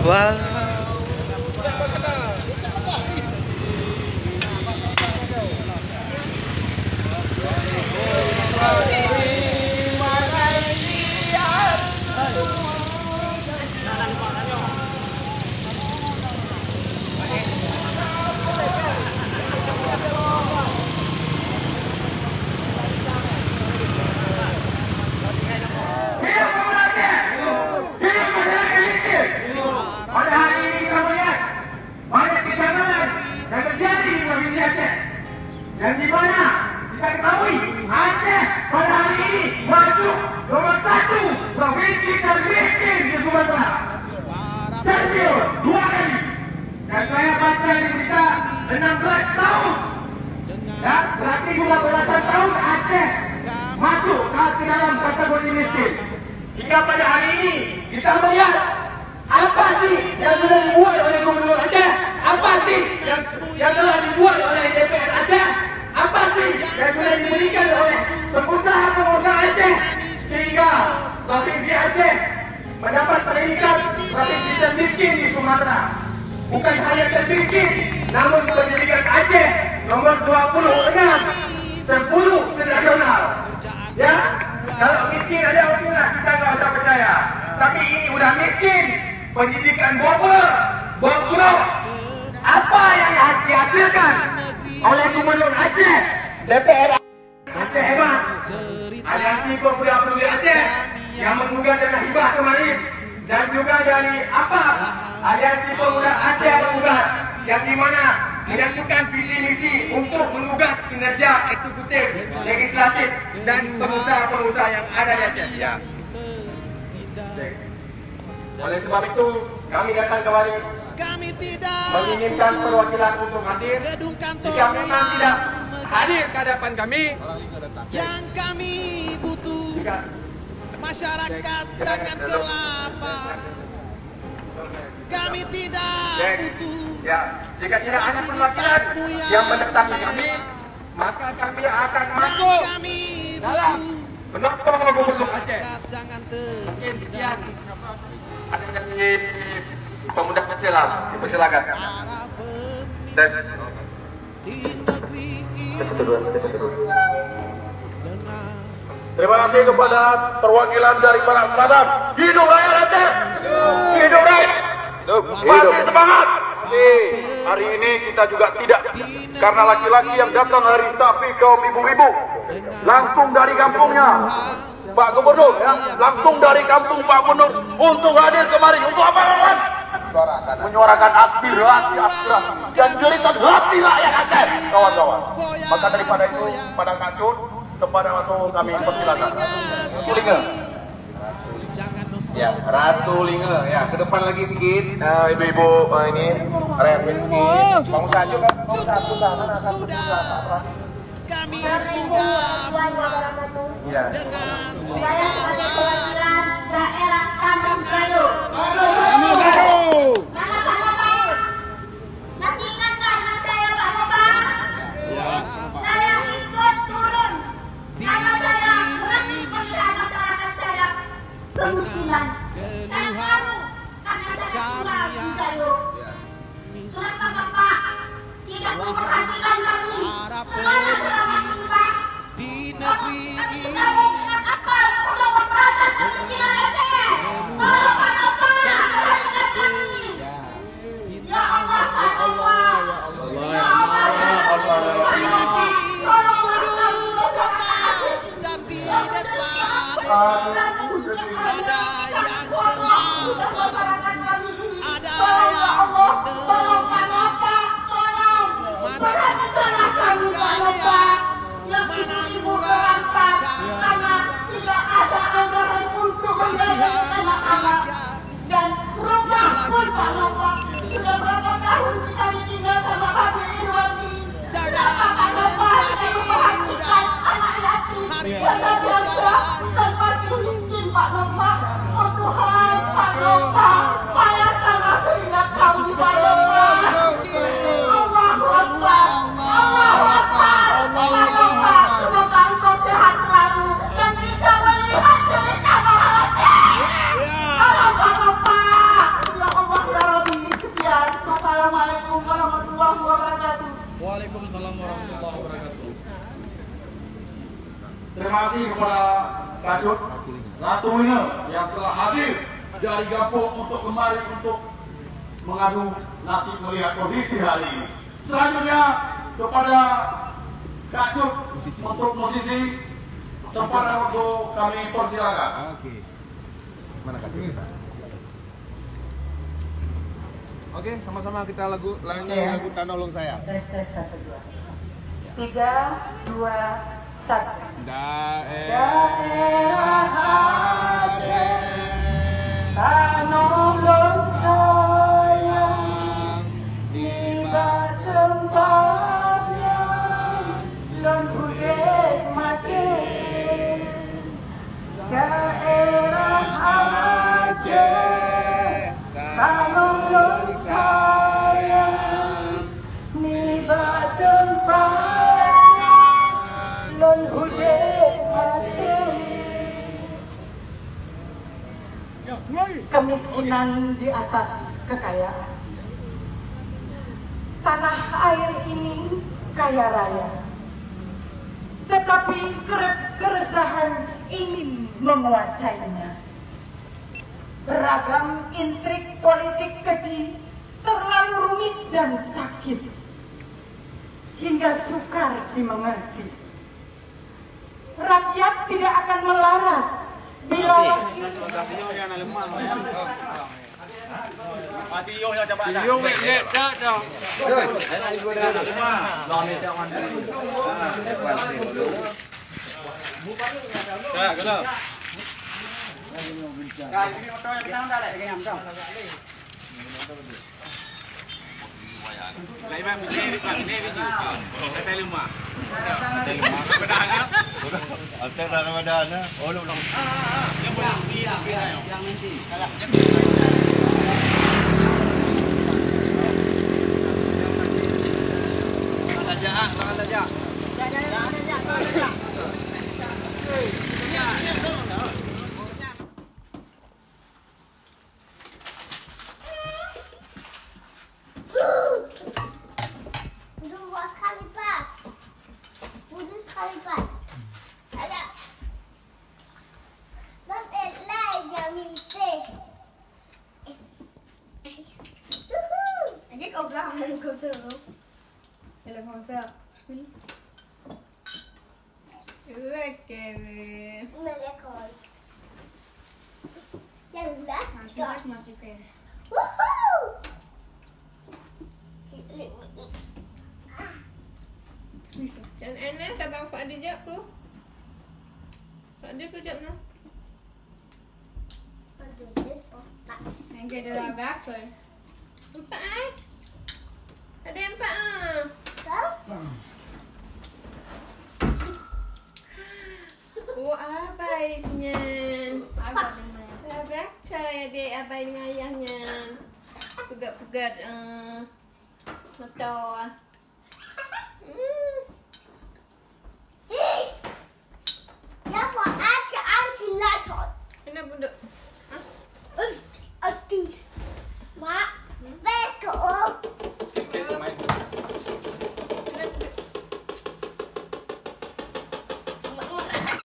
Wah. Dan di mana kita ketahui Aceh pada hari ini masuk nomor 1 provinsi termiskin di Sumatera. Champion 2 kali. Dan saya baca di berita 16 tahun. Ya, berarti 15 tahun Aceh masuk ke dalam kategori miskin. Hingga pada hari ini kita melihat apa sih yang sudah dibuat oleh Gubernur Aceh? Apa sih yang telah dibuat oleh DPR Aceh? Apa sih yang sudah diberikan oleh pengusaha-pengusaha Aceh sehingga provinsi Aceh mendapat predikat provinsi termiskin di Sumatera? Bukan hanya termiskin, namun pendidikan Aceh nomor 26 terburuk senasional. Ya, kalau miskin ada okelah, kita nggak usah percaya. Tapi ini udah miskin, pendidikan bobrok. Apa yang dihasilkan oleh Gubernur Aceh, DPR Aceh hebat, Aliansi Pemuda Peduli Aceh yang menggugat dana hibah kemarin, dan juga dari Aliansi Pemuda Aceh menggugat, yang dimana menentukan visi misi untuk menggugat kinerja eksekutif, legislatif, dan pengusaha-pengusaha yang ada di Aceh. Ya. Oleh sebab itu kami datang kembali menginginkan perwakilan untuk hadir. Jika memang tidak hadir ke hadapan kami, yang kami butuh masyarakat jangan kelaparan. Kami tidak butuh. Ya, jika tidak ada perwakilan yang mendatangi kami, maka kami akan masuk dalam penopang Gubernur Aceh. Mungkin sekian ada dari Pemuda Aceh lah, dipersilakan. Tes. Terima kasih kepada perwakilan dari para sahabat. Hidup rakyat Aceh. Hidup rakyat. Masih semangat. Hari ini kita juga tidak, karena laki-laki yang datang hari tapi kaum ibu-ibu langsung dari kampungnya Pak Gubernur, ya, langsung dari kampung Pak Gubernur untuk hadir kemari. Untuk apa, kawan? Menyuarakan aspirasi dan jeritan hati rakyat Aceh, kawan-kawan. Maka daripada itu, pada Kacun, kepada waktu kami persilakan. Kulinga. Ya, Ratu Linga. Ya, ke depan lagi sedikit. Ibu-ibu ini rakyat miskin. Pengusaha juga. Kami sudah Ya. dengan Saya sebagai perwakilan daerah Kampung Gayo. Kamu baru. Mana Pak Nopal? Masih ingat karena saya Pak Nopal? Saya ikut turun karena saya berani melihat masyarakat saya kemiskinan. Saya tahu karena saya tinggal di Gayo. Kenapa Bapak tidak memperhatikan kami? Kemana sudah masuk Pak? di negeri ini. Kamu ingat apa? Udah memperhatikan kemiskinan Aceh. Tolong Pak Nopal, perhatikan kami. Ya Allah, Pak Nopal. Ya Allah, ya Allah. Di sudut kota dan di desa ada yang kelaparan, ada yang tolong Pak Nopal, tolong. Perhatikanlah kami Pak Nopal. Yang ibu-ibu terlantar karena tidak ada anggaran untuk membiayai anak-anak. Dan rumah pun Pak Nopal sudah berapa tahun kita ditinggal sama Bapak Irwandi. Kenapa Pak Nopal tidak memperhatikan anak yatim dan janda dan fakir miskin Pak Nopal? Oh Tuhan, Pak Nopal, payahkanlah keringat kami Pak Nopal. Allahu Akbar, Allahu Akbar. Semoga engkau sehat selalu dan bisa melihat Kasut Ratunya yang telah hadir dari Gampung untuk kembali untuk mengadu nasib melihat kondisi hari ini. Selanjutnya kepada Kak Cut untuk musisi tempatan untuk kami persilakan. Oke. Mana Kak Cut? Oke, sama-sama kita lagu Tanolong Saya. Tes 1 2. 3 2 1. Daerah Aceh, tanolong saya, tiba tempatnya, lon budek mati. Daerah Aceh, tanolong saya, tiba tempatnya, lon budek mati. Kemiskinan di atas kekayaan. Tanah air ini kaya raya, tetapi keresahan ingin menguasainya. Beragam intrik politik keji terlalu rumit dan sakit, hingga sukar dimengerti. Rakyat tidak akan melarat bila Jangan enak tak bawa Pak Adi jap tu. Pak Adi tu jap no. Yang dia dah bak tu. Usah ai. Ada yang pak Oh, abaisnya. Dah bak cai adik abai dengan ayahnya. Pegat-pegat motor.